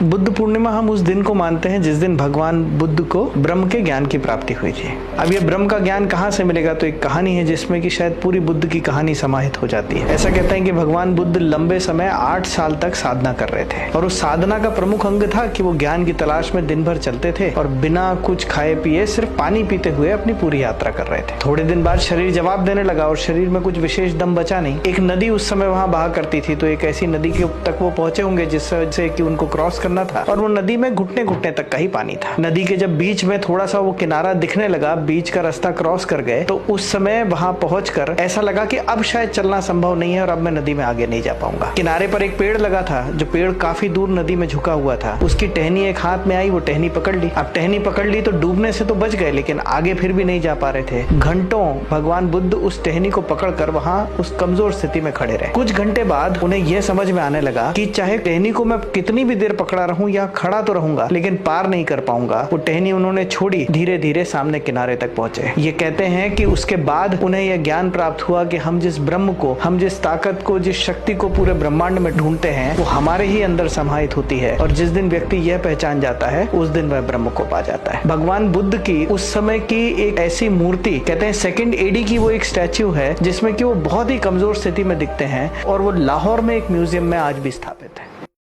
बुद्ध पूर्णिमा हम उस दिन को मानते हैं जिस दिन भगवान बुद्ध को ब्रह्म के ज्ञान की प्राप्ति हुई थी। अब ये ब्रह्म का ज्ञान कहाँ से मिलेगा, तो एक कहानी है जिसमें कि शायद पूरी बुद्ध की कहानी समाहित हो जाती है। ऐसा कहते हैं कि भगवान बुद्ध लंबे समय 8 साल तक साधना कर रहे थे और उस साधना का प्रमुख अंग था कि वो ज्ञान की तलाश में दिन भर चलते थे और बिना कुछ खाए पिए सिर्फ पानी पीते हुए अपनी पूरी यात्रा कर रहे थे। थोड़े दिन बाद शरीर जवाब देने लगा और शरीर में कुछ विशेष दम बचा नहीं। एक नदी उस समय वहां बहा करती थी, तो एक ऐसी नदी के तक वो पहुंचे होंगे जिससे कि उनको क्रॉस करना था और वो नदी में घुटने घुटने तक का ही पानी था। नदी के जब बीच में थोड़ा सा वो किनारा दिखने लगा, बीच का रास्ता क्रॉस कर गए, तो उस समय वहां पहुंचकर ऐसा लगा कि अब शायद चलना संभव नहीं है और अब मैं नदी में आगे नहीं जा पाऊंगा। किनारे पर एक पेड़ लगा था, जो पेड़ काफी दूर नदी में झुका हुआ था। उसकी टहनी एक हाथ में आई, वो टहनी पकड़ ली। अब टहनी पकड़ ली तो डूबने से तो बच गए, लेकिन आगे फिर भी नहीं जा पा रहे थे। घंटों भगवान बुद्ध उस टहनी को पकड़कर वहां उस कमजोर स्थिति में खड़े रहे। कुछ घंटे बाद उन्हें यह समझ में आने लगा कि चाहे टहनी को मैं कितनी भी देर पकड़ा रहूं या खड़ा तो रहूंगा, लेकिन पार नहीं कर पाऊंगा। वो टहनी उन्होंने छोड़ी, धीरे धीरे सामने किनारे तक पहुंचे। ये कहते हैं कि उसके बाद उन्हें यह ज्ञान प्राप्त हुआ कि हम जिस ब्रह्म को, हम जिस ताकत को, जिस शक्ति को पूरे ब्रह्मांड में ढूंढते हैं, वो हमारे ही अंदर समाहित होती है और जिस दिन व्यक्ति यह पहचान जाता है उस दिन वह ब्रह्म को पा जाता है। भगवान बुद्ध की उस समय की एक ऐसी मूर्ति, कहते हैं 2nd AD की वो एक स्टैच्यू है जिसमें कि वो बहुत ही कमजोर स्थिति में दिखते हैं और वो लाहौर में एक म्यूजियम में आज भी स्थापित है।